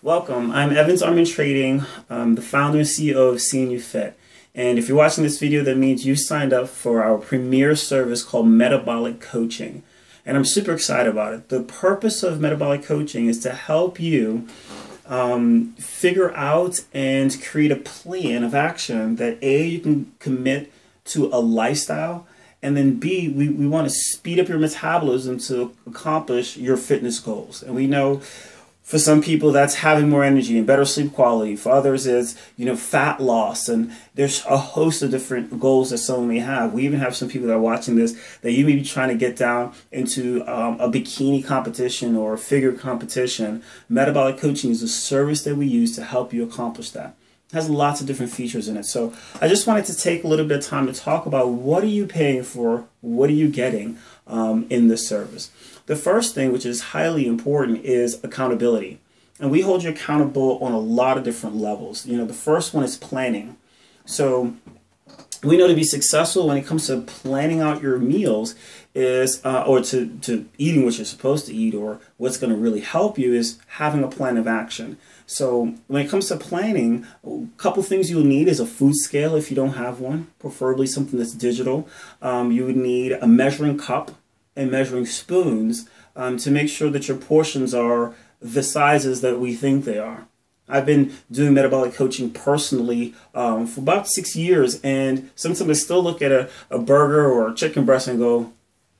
Welcome. I'm Evans Armin Trading, the founder and CEO of Seeing You Fit. And if you're watching this video, that means you signed up for our premier service called Metabolic Coaching. And I'm super excited about it. The purpose of Metabolic Coaching is to help you figure out and create a plan of action that A, you can commit to a lifestyle, and then B, we want to speed up your metabolism to accomplish your fitness goals. And we know for some people that's having more energy and better sleep quality. For others it's, fat loss, and there's a host of different goals that someone may have. We even have some people that are watching this that you may be trying to get down into a bikini competition or a figure competition. Metabolic coaching is a service that we use to help you accomplish that. It has lots of different features in it. So I just wanted to take a little bit of time to talk about what are you paying for, what are you getting in this service. The first thing, which is highly important, is accountability. And we hold you accountable on a lot of different levels. The first one is planning. So we know to be successful when it comes to planning out your meals is, or to eating what you're supposed to eat, or what's going to really help you, is having a plan of action. So when it comes to planning, a couple things you'll need is a food scale if you don't have one, preferably something that's digital. You would need a measuring cup and measuring spoons to make sure that your portions are the sizes that we think they are. I've been doing metabolic coaching personally for about 6 years, and sometimes I still look at a burger or a chicken breast and go,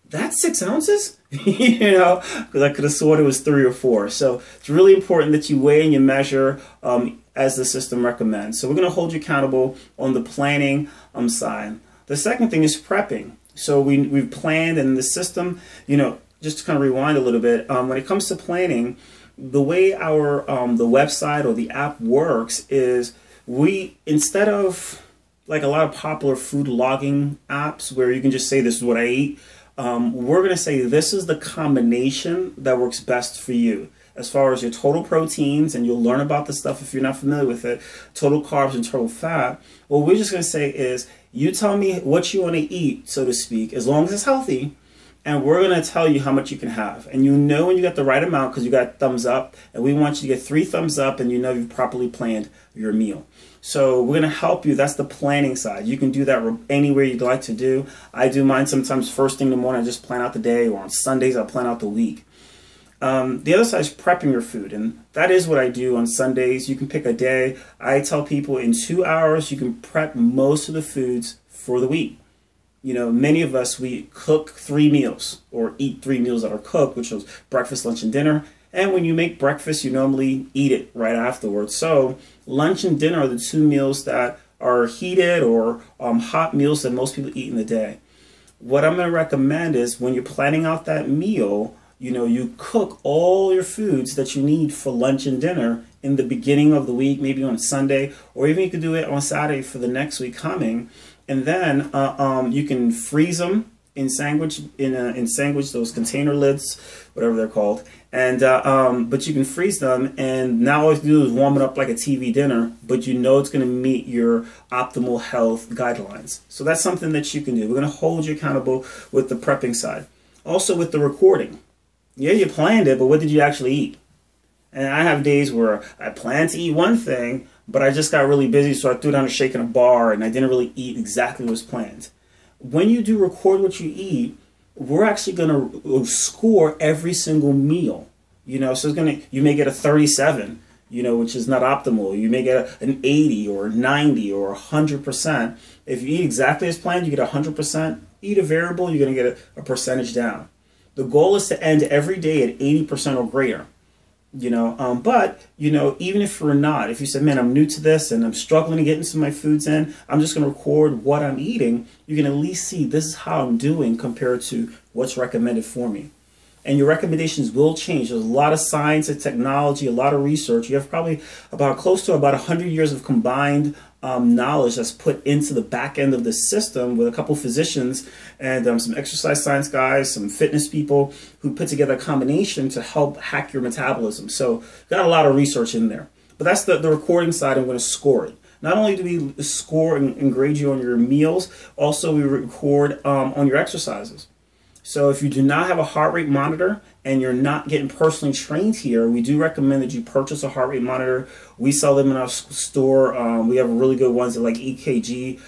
that's 6 ounces? Because I could have sworn it was 3 or 4. So it's really important that you weigh and you measure as the system recommends. So we're going to hold you accountable on the planning side. The second thing is prepping. So we've planned, and the system, just to kind of rewind a little bit, when it comes to planning, the way our the website or the app works is instead of like a lot of popular food logging apps where you can just say this is what I eat, we're going to say this is the combination that works best for you as far as your total proteins, and you'll learn about the stuff if you're not familiar with it, total carbs and total fat. What we're just going to say is, you tell me what you want to eat, so to speak, as long as it's healthy, and we're going to tell you how much you can have. And when you got the right amount because you got thumbs up, and we want you to get 3 thumbs up, and you've properly planned your meal. So we're going to help you. That's the planning side. You can do that anywhere you'd like to do. I do mine sometimes first thing in the morning. I just plan out the day, or on Sundays I plan out the week. The other side is prepping your food, and that is what I do on Sundays. You can pick a day. I tell people in 2 hours you can prep most of the foods for the week. Many of us, we cook 3 meals or eat 3 meals that are cooked, which is breakfast, lunch, and dinner. And when you make breakfast, you normally eat it right afterwards. So lunch and dinner are the 2 meals that are heated or hot meals that most people eat in the day. What I'm going to recommend is when you're planning out that meal, you cook all your foods that you need for lunch and dinner in the beginning of the week, maybe on a Sunday, or even you could do it on Saturday for the next week coming. And then you can freeze them in sandwich those container lids, whatever they're called. And but you can freeze them, and now all you do is warm it up like a TV dinner, but it's going to meet your optimal health guidelines. So that's something that you can do. We're going to hold you accountable with the prepping side. Also with the recording. Yeah, you planned it, but what did you actually eat? And I have days where I planned to eat one thing, but I just got really busy, so I threw down a shake in a bar, and I didn't really eat exactly what was planned. When you do record what you eat, we're actually going to score every single meal. So you may get a 37, which is not optimal. You may get an 80 or 90 or 100%. If you eat exactly as planned, you get 100%. Eat a variable, you're going to get a percentage down. The goal is to end every day at 80% or greater. But even if you're not, if you said, man, I'm new to this and I'm struggling to get into my foods in, I'm just going to record what I'm eating, you can at least see this is how I'm doing compared to what's recommended for me. And your recommendations will change. There's a lot of science and technology, a lot of research. You have probably close to about 100 years of combined knowledge that's put into the back end of the system with a couple physicians and some exercise science guys, some fitness people who put together a combination to help hack your metabolism. So got a lot of research in there. But that's the recording side. I'm going to score it. Not only do we score and grade you on your meals, also we record on your exercises. So if you do not have a heart rate monitor and you're not getting personally trained here, we do recommend that you purchase a heart rate monitor. We sell them in our store. We have really good ones that like EKG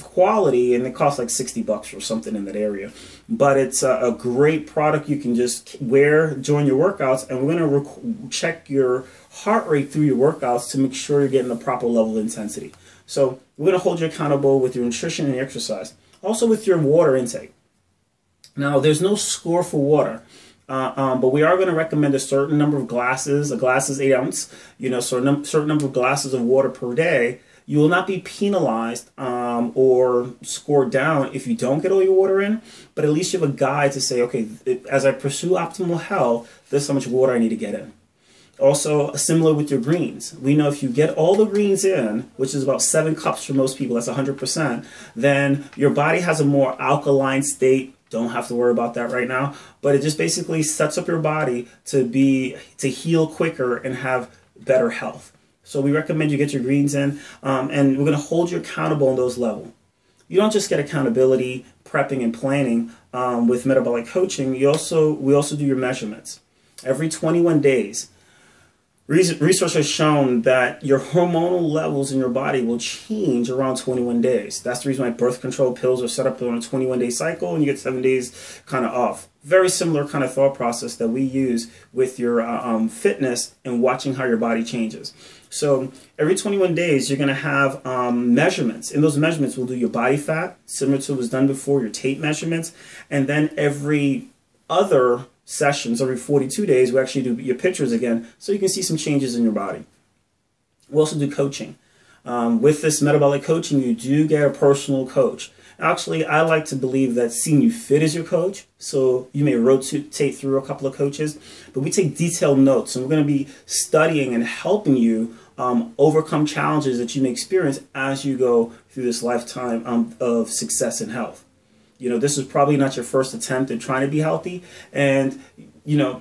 quality, and it costs like $60 or something in that area. But it's a great product you can just wear during your workouts, and we're going to check your heart rate through your workouts to make sure you're getting the proper level of intensity. So we're going to hold you accountable with your nutrition and your exercise. Also with your water intake. Now, there's no score for water, but we are going to recommend a certain number of glasses. A glass is 8 ounces, so a certain number of glasses of water per day. You will not be penalized or scored down if you don't get all your water in, but at least you have a guide to say, okay, as I pursue optimal health, this is how much water I need to get in. Also, similar with your greens. We know if you get all the greens in, which is about 7 cups for most people, that's 100%, then your body has a more alkaline state. Don't have to worry about that right now, but it just basically sets up your body to heal quicker and have better health. So we recommend you get your greens in, and we're going to hold you accountable on those levels. You don't just get accountability, prepping, and planning with metabolic coaching. We also do your measurements every 21 days. Research has shown that your hormonal levels in your body will change around 21 days. That's the reason why birth control pills are set up on a 21-day cycle, and you get 7 days kind of off. Very similar kind of thought process that we use with your fitness and watching how your body changes. So every 21 days, you're going to have measurements. In those measurements, we'll do your body fat, similar to what was done before, your tape measurements, and then every other sessions, every 42 days, we actually do your pictures again, so you can see some changes in your body. We also do coaching. With this metabolic coaching, you do get a personal coach. Actually, I like to believe that Seeing You Fit is your coach, so you may rotate through a couple of coaches, but we take detailed notes, and we're going to be studying and helping you overcome challenges that you may experience as you go through this lifetime of success and health. This is probably not your first attempt at trying to be healthy. And,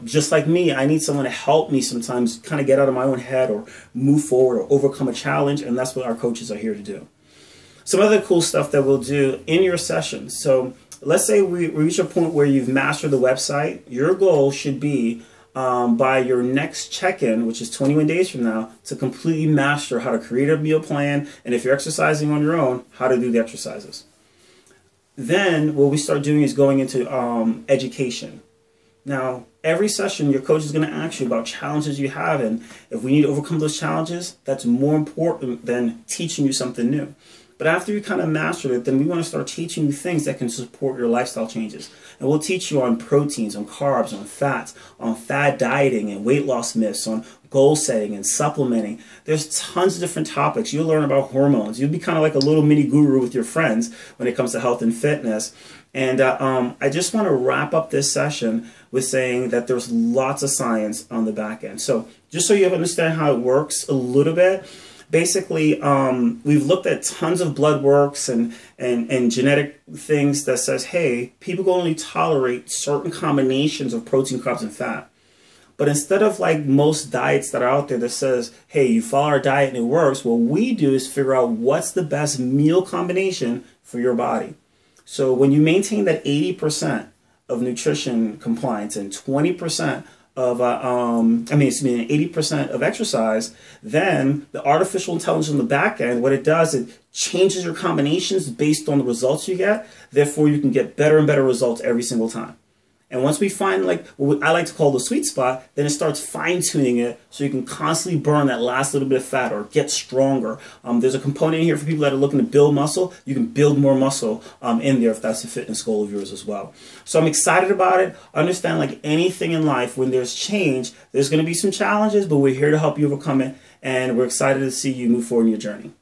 just like me, I need someone to help me sometimes kind of get out of my own head or move forward or overcome a challenge. And that's what our coaches are here to do. Some other cool stuff that we'll do in your sessions. So let's say we reach a point where you've mastered the website. Your goal should be by your next check-in, which is 21 days from now, to completely master how to create a meal plan. And if you're exercising on your own, how to do the exercises. Then what we start doing is going into education. Now, every session, your coach is going to ask you about challenges you have, and if we need to overcome those challenges, that's more important than teaching you something new. But after you kind of mastered it, then we want to start teaching you things that can support your lifestyle changes. And we'll teach you on proteins, on carbs, on fats, on fad dieting and weight loss myths, on goal setting and supplementing. There's tons of different topics. You'll learn about hormones. You'll be kind of like a little mini guru with your friends when it comes to health and fitness. And I just want to wrap up this session with saying that there's lots of science on the back end. So just so you understand how it works a little bit, basically, we've looked at tons of blood works and genetic things that says, hey, people can only tolerate certain combinations of protein, carbs, and fat. But instead of like most diets that are out there that says, hey, you follow our diet and it works, what we do is figure out what's the best meal combination for your body. So when you maintain that 80% of nutrition compliance and 20% of 80% of exercise, then the artificial intelligence on the back end, what it does, it changes your combinations based on the results you get. Therefore, you can get better and better results every single time. And once we find like what I like to call the sweet spot, then it starts fine-tuning it so you can constantly burn that last little bit of fat or get stronger. There's a component in here for people that are looking to build muscle. You can build more muscle in there if that's a fitness goal of yours as well. So I'm excited about it. Understand, like anything in life, when there's change, there's going to be some challenges, but we're here to help you overcome it. And we're excited to see you move forward in your journey.